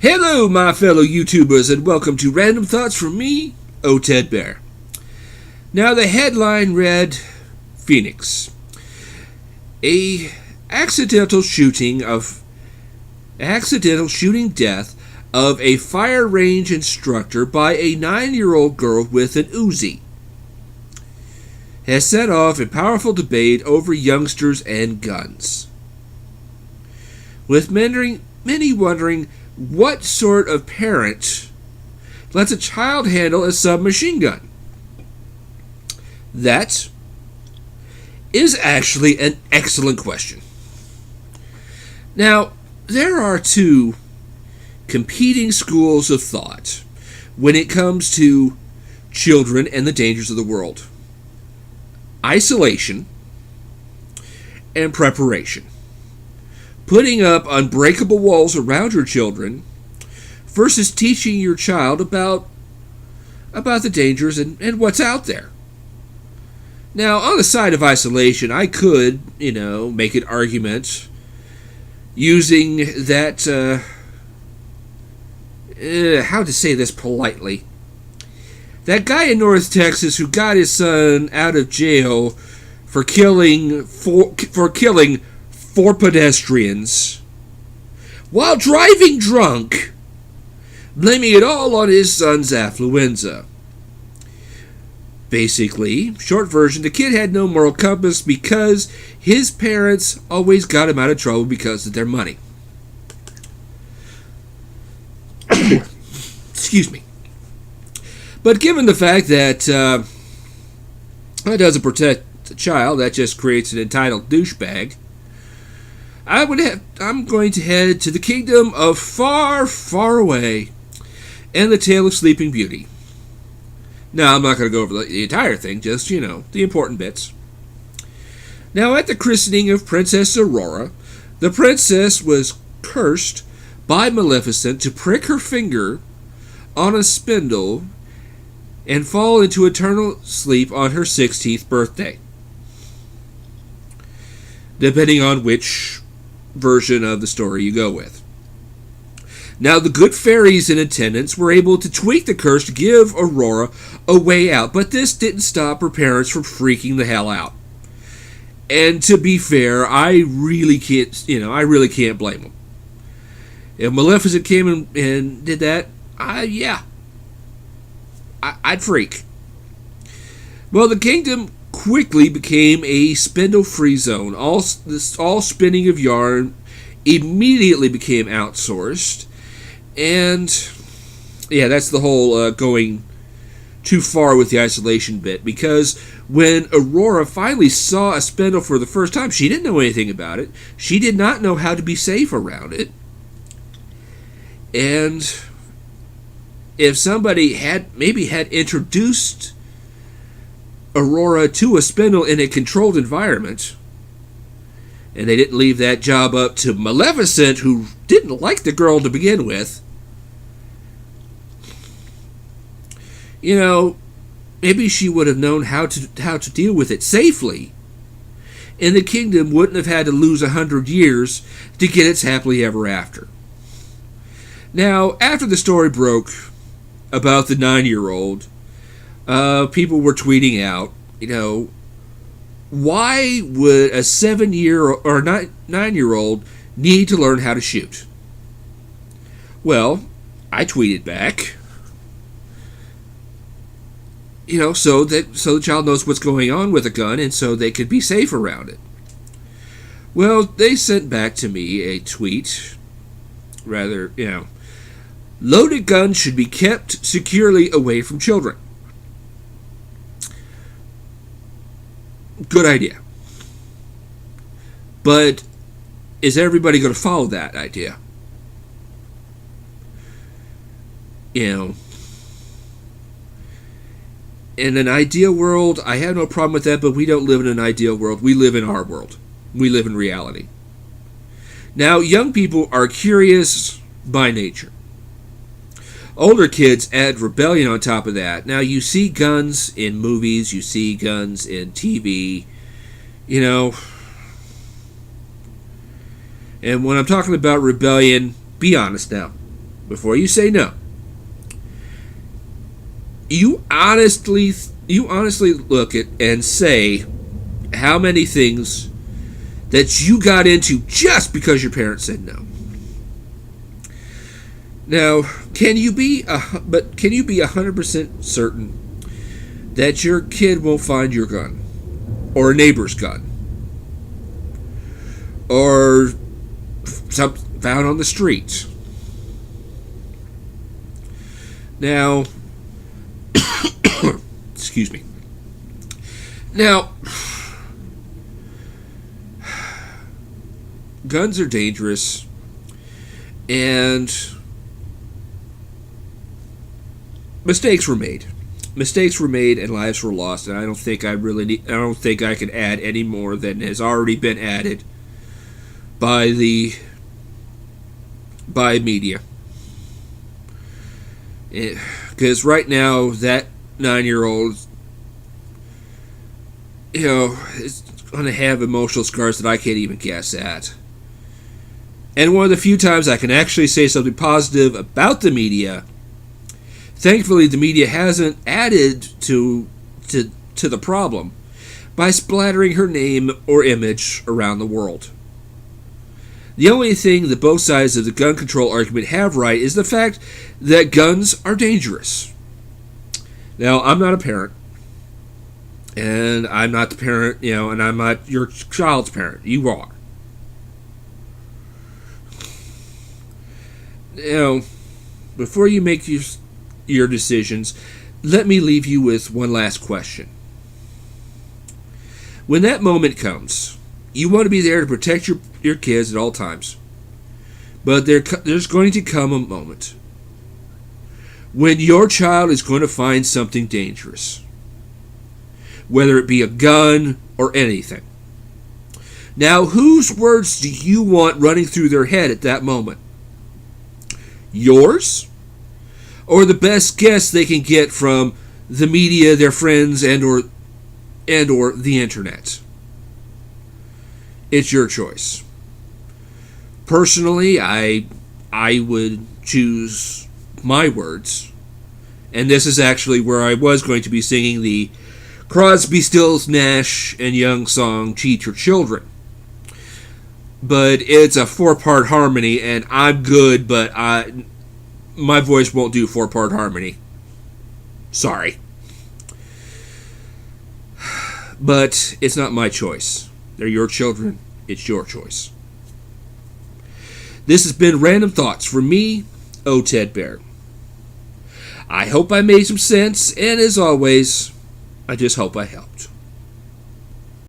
Hello, my fellow YouTubers, and welcome to Random Thoughts from me, O. Ted Bear. Now, the headline read, Phoenix. A accidental shooting death of a fire range instructor by a 9-year-old girl with an Uzi has set off a powerful debate over youngsters and guns, with many wondering what sort of parent lets a child handle a submachine gun. That is actually an excellent question. Now, there are two competing schools of thought when it comes to children and the dangers of the world: isolation and preparation. Putting up unbreakable walls around your children versus teaching your child about the dangers and what's out there. Now, on the side of isolation, I could, make an argument using that, how to say this politely. That guy in North Texas who got his son out of jail for killing four pedestrians while driving drunk, blaming it all on his son's affluenza. Basically, short version, the kid had no moral compass because his parents always got him out of trouble because of their money. Excuse me. But given the fact that that doesn't protect the child, that just creates an entitled douchebag, I'm going to head to the kingdom of far, far away and the tale of Sleeping Beauty. Now, I'm not going to go over the entire thing, just, the important bits. Now, at the christening of Princess Aurora, the princess was cursed by Maleficent to prick her finger on a spindle and fall into eternal sleep on her 16th birthday, depending on which version of the story you go with. Now, the good fairies in attendance were able to tweak the curse to give Aurora a way out, but this didn't stop her parents from freaking the hell out. And to be fair, I really can't blame them. If Maleficent came and did that, I'd freak. Well, the kingdom quickly became a spindle-free zone. All spinning of yarn immediately became outsourced. And, that's the whole going too far with the isolation bit. Because when Aurora finally saw a spindle for the first time, she didn't know anything about it. She did not know how to be safe around it. And if somebody had introduced Aurora to a spindle in a controlled environment, and they didn't leave that job up to Maleficent, who didn't like the girl to begin with, maybe she would have known how to deal with it safely, and the kingdom wouldn't have had to lose 100 years to get its happily ever after. Now, after the story broke about the 9-year-old, people were tweeting out, why would a 7-year or 9-year-old need to learn how to shoot? Well, I tweeted back, so the child knows what's going on with a gun and so they could be safe around it. Well, they sent back to me a tweet, loaded guns should be kept securely away from children. Good idea. But is everybody going to follow that idea? In an ideal world, I have no problem with that, but we don't live in an ideal world. We live in our world. We live in reality. Now, young people are curious by nature. Older kids add rebellion on top of that. Now, you see guns in movies, you see guns in TV, And when I'm talking about rebellion, be honest now. before you say no, you honestly look at and say how many things that you got into just because your parents said no. Now, can you be 100% certain that your kid won't find your gun, or a neighbor's gun, or some found on the street? Now, excuse me. Now, guns are dangerous, and mistakes were made. Mistakes were made, and lives were lost. And I don't think I can add any more than has already been added by media. Because right now, that 9-year-old, is going to have emotional scars that I can't even guess at. And one of the few times I can actually say something positive about the media, thankfully the media hasn't added to the problem by splattering her name or image around the world. The only thing that both sides of the gun control argument have right is the fact that guns are dangerous. Now, I'm not a parent, and I'm not the parent, and I'm not your child's parent. You are. Before you make your decisions, let me leave you with one last question. When that moment comes, you want to be there to protect your kids at all times. But there's going to come a moment when your child is going to find something dangerous, whether it be a gun or anything. Now, whose words do you want running through their head at that moment? Yours? Or the best guess they can get from the media, their friends, and or the internet? It's your choice. Personally, I would choose my words. And this is actually where I was going to be singing the Crosby, Stills, Nash and Young song, Teach Your Children. But it's a 4-part harmony, and I'm good, but my voice won't do 4-part harmony. Sorry. But it's not my choice. They're your children. It's your choice. This has been Random Thoughts from me, O. Ted Bear. I hope I made some sense, and as always, I just hope I helped.